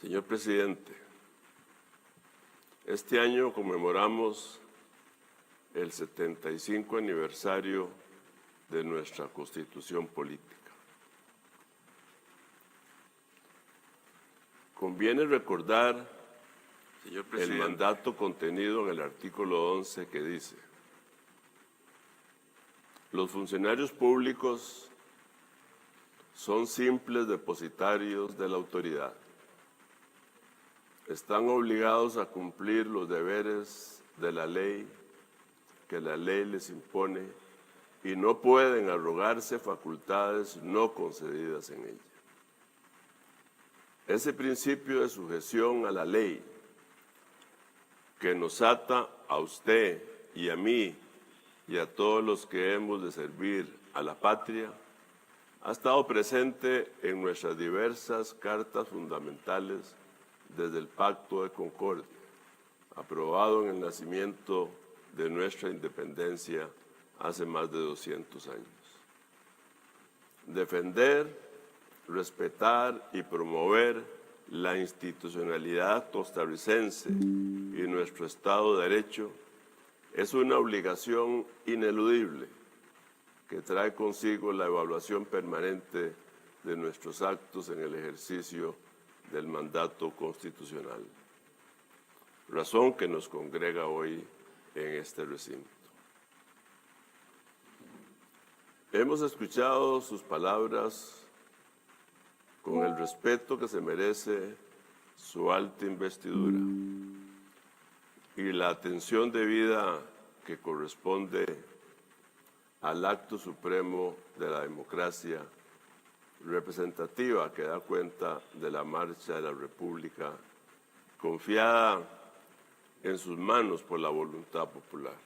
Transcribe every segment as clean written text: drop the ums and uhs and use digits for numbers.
Señor presidente, este año conmemoramos el 75 aniversario de nuestra Constitución política. Conviene recordar, señor presidente, el mandato contenido en el artículo 11 que dice: los funcionarios públicos son simples depositarios de la autoridad. Están obligados a cumplir los deberes de la ley que la ley les impone y no pueden arrogarse facultades no concedidas en ella. Ese principio de sujeción a la ley que nos ata a usted y a mí y a todos los que hemos de servir a la patria ha estado presente en nuestras diversas cartas fundamentales desde el Pacto de Concordia, aprobado en el nacimiento de nuestra independencia hace más de 200 años. Defender, respetar y promover la institucionalidad costarricense y nuestro Estado de Derecho es una obligación ineludible que trae consigo la evaluación permanente de nuestros actos en el ejercicio del mandato constitucional, razón que nos congrega hoy en este recinto. Hemos escuchado sus palabras con el respeto que se merece su alta investidura y la atención debida que corresponde al acto supremo de la democracia representativa que da cuenta de la marcha de la República confiada en sus manos por la voluntad popular.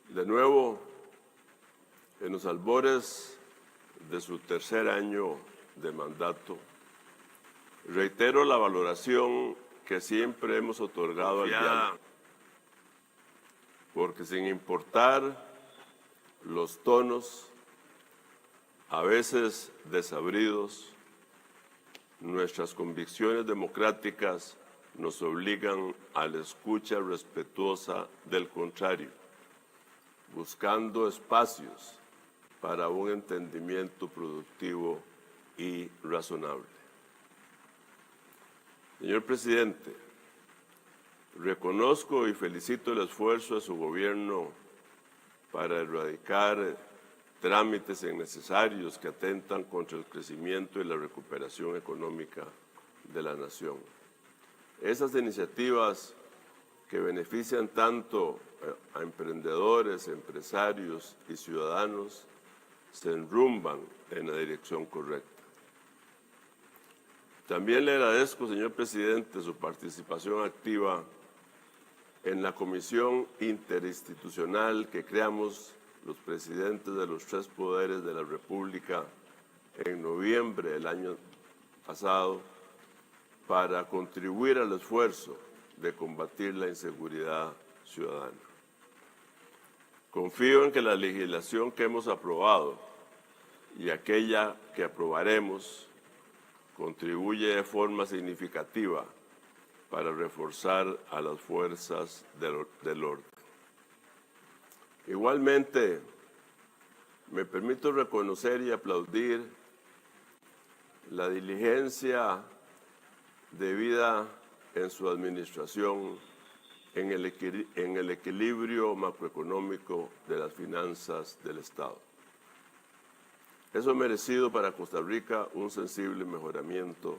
De nuevo, en los albores de su tercer año de mandato, reitero la valoración que siempre hemos otorgado al diálogo, porque sin importar los tonos a veces desabridos, nuestras convicciones democráticas nos obligan a la escucha respetuosa del contrario, buscando espacios para un entendimiento productivo y razonable. Señor presidente, reconozco y felicito el esfuerzo de su gobierno para erradicar trámites innecesarios que atentan contra el crecimiento y la recuperación económica de la nación. Esas iniciativas que benefician tanto a emprendedores, empresarios y ciudadanos se enrumban en la dirección correcta. También le agradezco, señor presidente, su participación activa en la comisión interinstitucional que creamos los presidentes de los tres poderes de la República en noviembre del año pasado para contribuir al esfuerzo de combatir la inseguridad ciudadana. Confío en que la legislación que hemos aprobado y aquella que aprobaremos contribuye de forma significativa para reforzar a las fuerzas del orden. Igualmente, me permito reconocer y aplaudir la diligencia debida en su administración en el equilibrio macroeconómico de las finanzas del Estado. Eso ha merecido para Costa Rica un sensible mejoramiento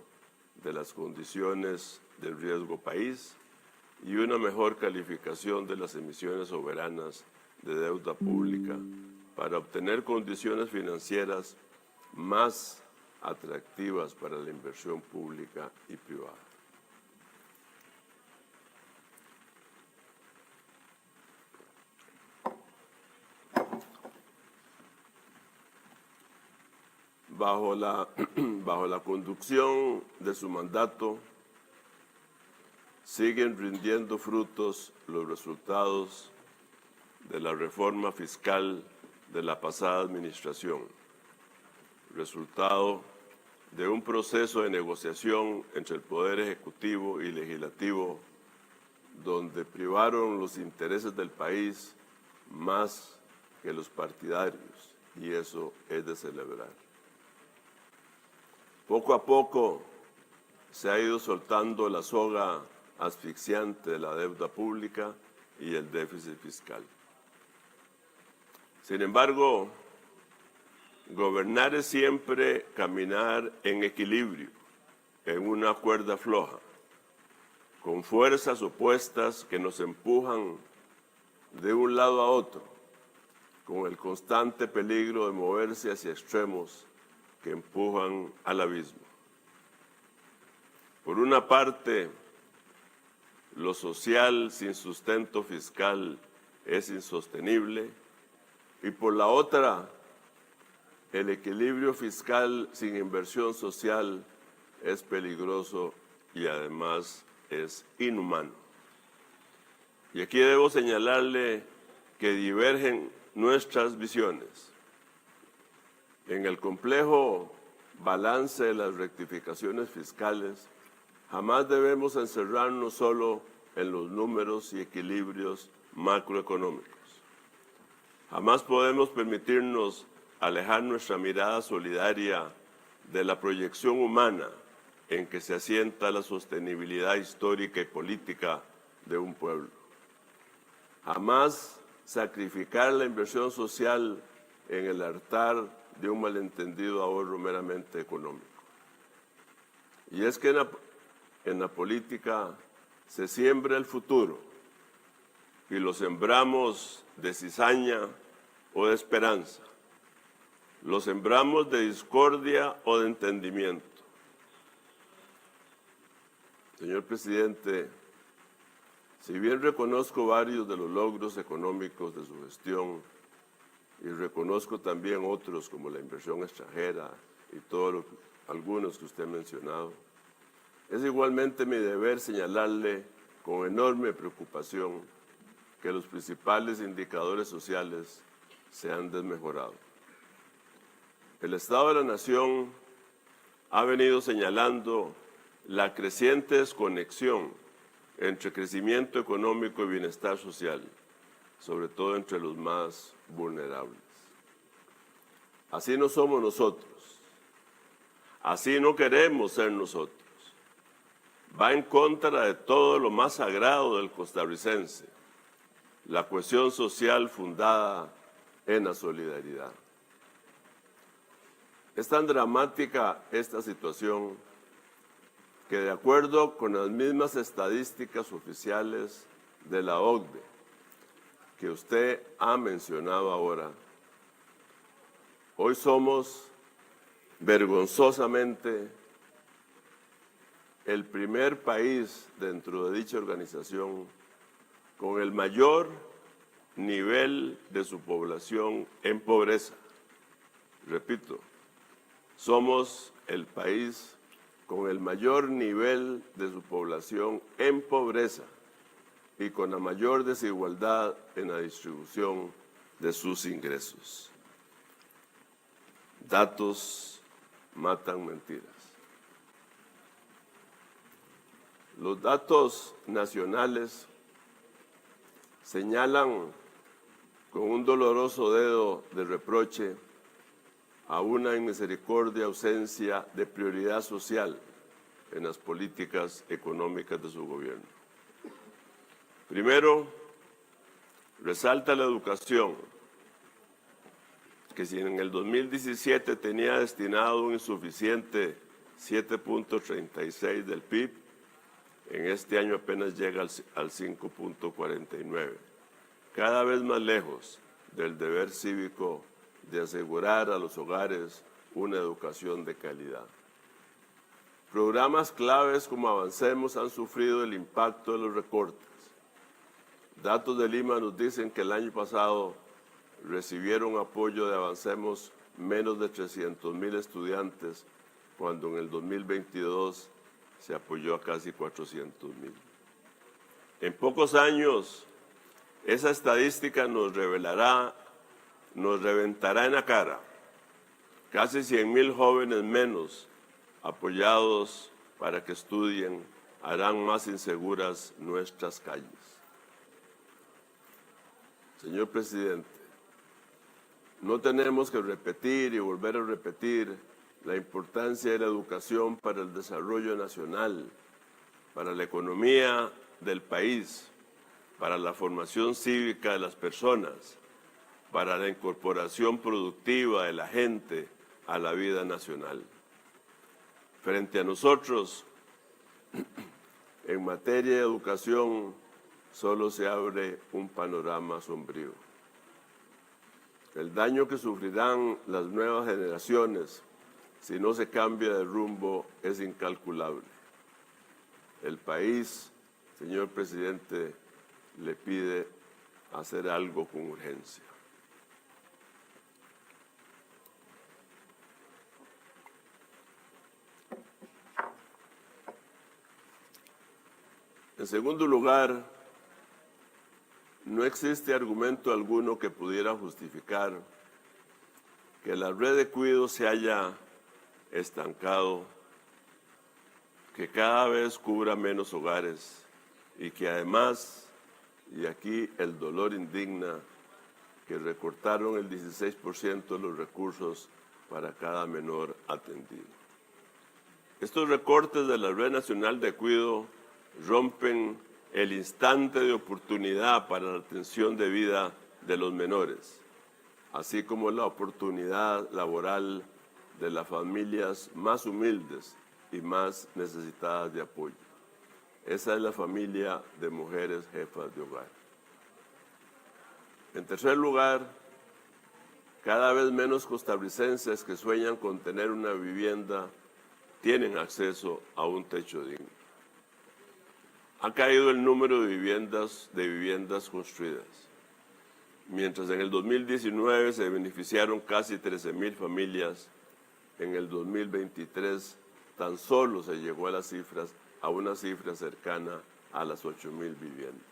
de las condiciones del riesgo país y una mejor calificación de las emisiones soberanas de deuda pública para obtener condiciones financieras más atractivas para la inversión pública y privada. Bajo la conducción de su mandato, siguen rindiendo frutos los resultados de la reforma fiscal de la pasada administración, resultado de un proceso de negociación entre el Poder Ejecutivo y Legislativo, donde privaron los intereses del país más que los partidarios, y eso es de celebrar. Poco a poco se ha ido soltando la soga asfixiante de la deuda pública y el déficit fiscal. Sin embargo, gobernar es siempre caminar en equilibrio, en una cuerda floja, con fuerzas opuestas que nos empujan de un lado a otro, con el constante peligro de moverse hacia extremos que empujan al abismo. Por una parte, lo social sin sustento fiscal es insostenible, y por la otra, el equilibrio fiscal sin inversión social es peligroso y además es inhumano. Y aquí debo señalarle que divergen nuestras visiones. En el complejo balance de las rectificaciones fiscales, jamás debemos encerrarnos solo en los números y equilibrios macroeconómicos. Jamás podemos permitirnos alejar nuestra mirada solidaria de la proyección humana en que se asienta la sostenibilidad histórica y política de un pueblo. Jamás sacrificar la inversión social en el altar de un malentendido ahorro meramente económico. Y es que en la política se siembra el futuro y lo sembramos de cizaña o de esperanza. Lo sembramos de discordia o de entendimiento. Señor presidente, si bien reconozco varios de los logros económicos de su gestión y reconozco también otros como la inversión extranjera y algunos que usted ha mencionado, es igualmente mi deber señalarle con enorme preocupación que los principales indicadores sociales se han desmejorado. El Estado de la Nación ha venido señalando la creciente desconexión entre crecimiento económico y bienestar social, sobre todo entre los más vulnerables. Así no somos nosotros, así no queremos ser nosotros. Va en contra de todo lo más sagrado del costarricense, la cohesión social fundada en la solidaridad. Es tan dramática esta situación que, de acuerdo con las mismas estadísticas oficiales de la OCDE que usted ha mencionado ahora, hoy somos vergonzosamente el primer país dentro de dicha organización con el mayor nivel de su población en pobreza. Repito, somos el país con el mayor nivel de su población en pobreza y con la mayor desigualdad en la distribución de sus ingresos. Datos matan mentiras. Los datos nacionales señalan con un doloroso dedo de reproche a una inmisericordia ausencia de prioridad social en las políticas económicas de su gobierno. Primero, resalta la educación, que si en el 2017 tenía destinado un insuficiente 7.36 del PIB, en este año apenas llega al 5.49, cada vez más lejos del deber cívico de asegurar a los hogares una educación de calidad. Programas claves como Avancemos han sufrido el impacto de los recortes. Datos de Lima nos dicen que el año pasado recibieron apoyo de Avancemos menos de 300,000 estudiantes, cuando en el 2022 se apoyó a casi 400,000. En pocos años, esa estadística nos revelará, nos reventará en la cara. Casi 100,000 jóvenes menos apoyados para que estudien, harán más inseguras nuestras calles. Señor presidente, no tenemos que repetir y volver a repetir la importancia de la educación para el desarrollo nacional, para la economía del país, para la formación cívica de las personas, para la incorporación productiva de la gente a la vida nacional. Frente a nosotros, en materia de educación, solo se abre un panorama sombrío. El daño que sufrirán las nuevas generaciones si no se cambia de rumbo es incalculable. El país, señor presidente, le pide hacer algo con urgencia. En segundo lugar, no existe argumento alguno que pudiera justificar que la red de cuidado se haya estancado, que cada vez cubra menos hogares y que además, y aquí el dolor indigna, que recortaron el 16% de los recursos para cada menor atendido. Estos recortes de la Red Nacional de Cuidado rompen el instante de oportunidad para la atención debida de los menores, así como la oportunidad laboral de las familias más humildes y más necesitadas de apoyo. Esa es la familia de mujeres jefas de hogar. En tercer lugar, cada vez menos costarricenses que sueñan con tener una vivienda tienen acceso a un techo digno. Ha caído el número de viviendas construidas. Mientras en el 2019 se beneficiaron casi 13,000 familias, en el 2023 tan solo se llegó a una cifra cercana a las 8,000 viviendas.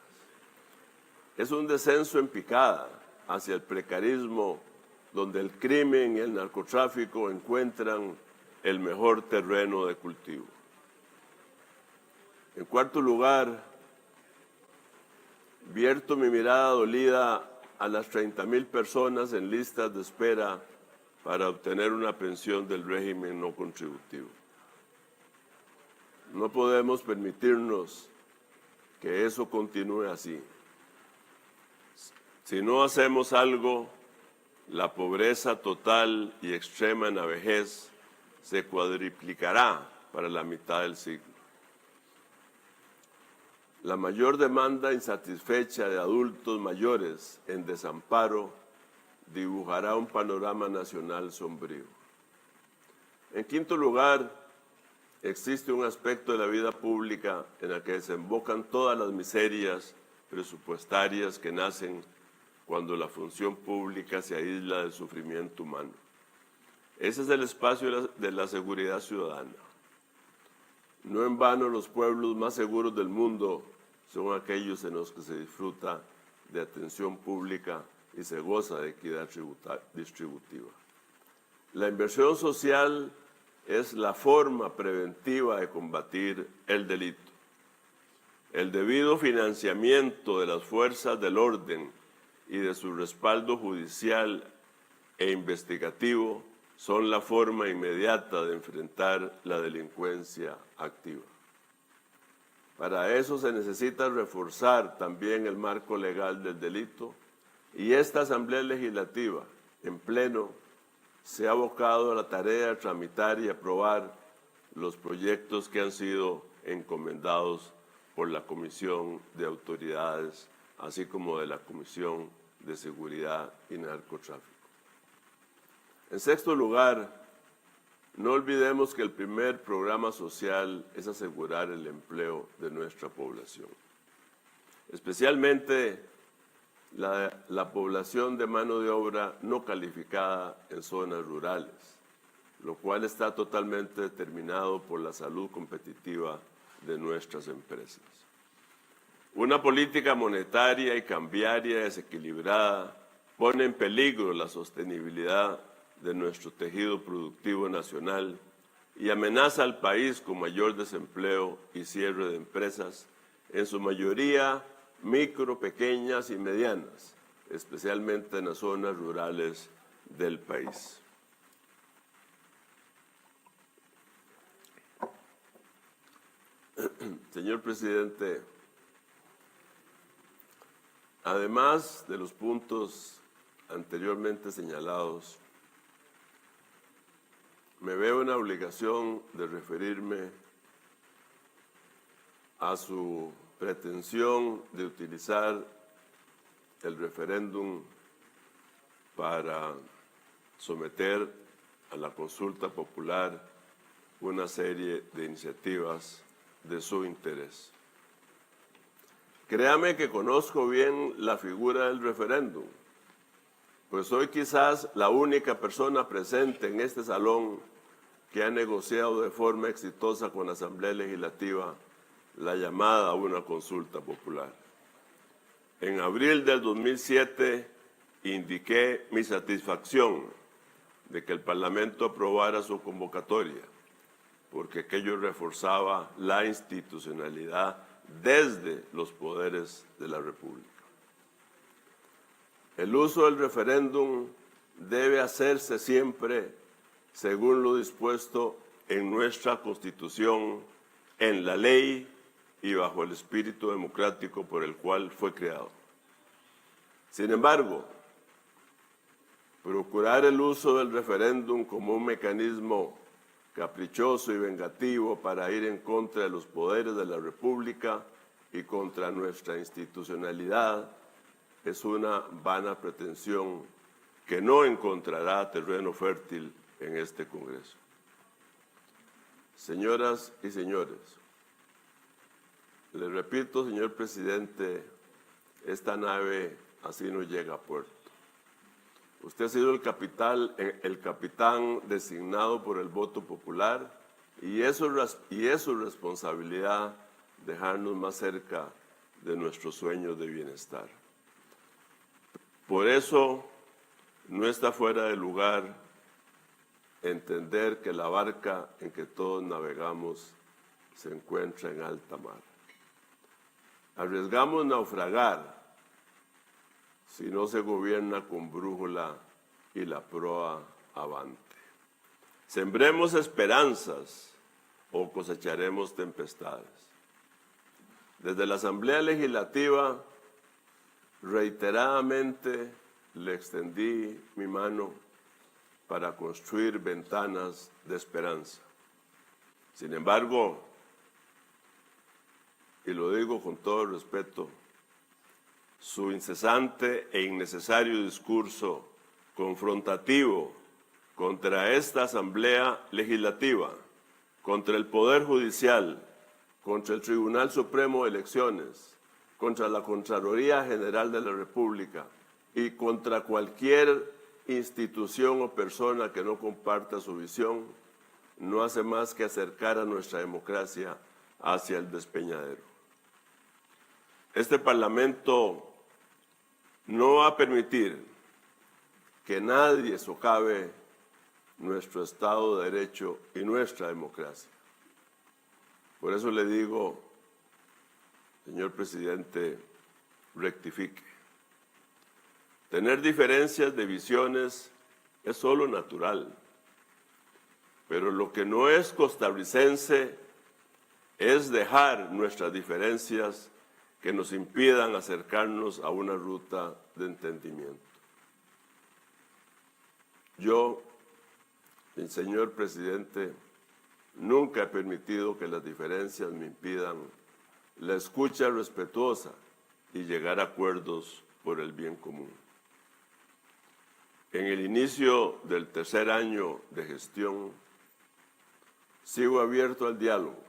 Es un descenso en picada hacia el precarismo, donde el crimen y el narcotráfico encuentran el mejor terreno de cultivo. En cuarto lugar, vierto mi mirada dolida a las 30,000 personas en listas de espera para obtener una pensión del régimen no contributivo. No podemos permitirnos que eso continúe así. Si no hacemos algo, la pobreza total y extrema en la vejez se cuadriplicará para la mitad del siglo. La mayor demanda insatisfecha de adultos mayores en desamparo dibujará un panorama nacional sombrío. En quinto lugar, existe un aspecto de la vida pública en el que desembocan todas las miserias presupuestarias que nacen cuando la función pública se aísla del sufrimiento humano. Ese es el espacio de la seguridad ciudadana. No en vano los pueblos más seguros del mundo son aquellos en los que se disfruta de atención pública y se goza de equidad distributiva. La inversión social es la forma preventiva de combatir el delito. El debido financiamiento de las fuerzas del orden y de su respaldo judicial e investigativo son la forma inmediata de enfrentar la delincuencia activa. Para eso se necesita reforzar también el marco legal del delito y esta Asamblea Legislativa, en pleno, se ha abocado a la tarea de tramitar y aprobar los proyectos que han sido encomendados por la Comisión de Autoridades, así como de la Comisión de Seguridad y Narcotráfico. En sexto lugar, no olvidemos que el primer programa social es asegurar el empleo de nuestra población, especialmente la población de mano de obra no calificada en zonas rurales, lo cual está totalmente determinado por la salud competitiva de nuestras empresas. Una política monetaria y cambiaria desequilibrada pone en peligro la sostenibilidad de nuestro tejido productivo nacional y amenaza al país con mayor desempleo y cierre de empresas, en su mayoría micro, pequeñas y medianas, especialmente en las zonas rurales del país. Señor presidente, además de los puntos anteriormente señalados, me veo en la obligación de referirme a su pretensión de utilizar el referéndum para someter a la consulta popular una serie de iniciativas de su interés. Créame que conozco bien la figura del referéndum, pues soy quizás la única persona presente en este salón que ha negociado de forma exitosa con la Asamblea Legislativa la llamada a una consulta popular. En abril del 2007 indiqué mi satisfacción de que el Parlamento aprobara su convocatoria, porque aquello reforzaba la institucionalidad desde los poderes de la República. El uso del referéndum debe hacerse siempre según lo dispuesto en nuestra Constitución, en la ley y bajo el espíritu democrático por el cual fue creado. Sin embargo, procurar el uso del referéndum como un mecanismo caprichoso y vengativo para ir en contra de los poderes de la República y contra nuestra institucionalidad es una vana pretensión que no encontrará terreno fértil en este Congreso. Señoras y señores, les repito, señor presidente, esta nave así no llega a puerto. Usted ha sido el capitán designado por el voto popular y es su responsabilidad dejarnos más cerca de nuestros sueños de bienestar. Por eso no está fuera de lugar entender que la barca en que todos navegamos se encuentra en alta mar. Arriesgamos naufragar si no se gobierna con brújula y la proa avante. Sembremos esperanzas o cosecharemos tempestades. Desde la Asamblea Legislativa, reiteradamente le extendí mi mano para construir ventanas de esperanza. Sin embargo, y lo digo con todo el respeto, su incesante e innecesario discurso confrontativo contra esta Asamblea Legislativa, contra el Poder Judicial, contra el Tribunal Supremo de Elecciones, contra la Contraloría General de la República y contra cualquier institución o persona que no comparta su visión, no hace más que acercar a nuestra democracia hacia el despeñadero. Este Parlamento no va a permitir que nadie socave nuestro Estado de Derecho y nuestra democracia. Por eso le digo, señor presidente, rectifique. Tener diferencias de visiones es solo natural, pero lo que no es costarricense es dejar nuestras diferencias que nos impidan acercarnos a una ruta de entendimiento. Yo, señor presidente, nunca he permitido que las diferencias me impidan la escucha respetuosa y llegar a acuerdos por el bien común. En el inicio del tercer año de gestión, sigo abierto al diálogo,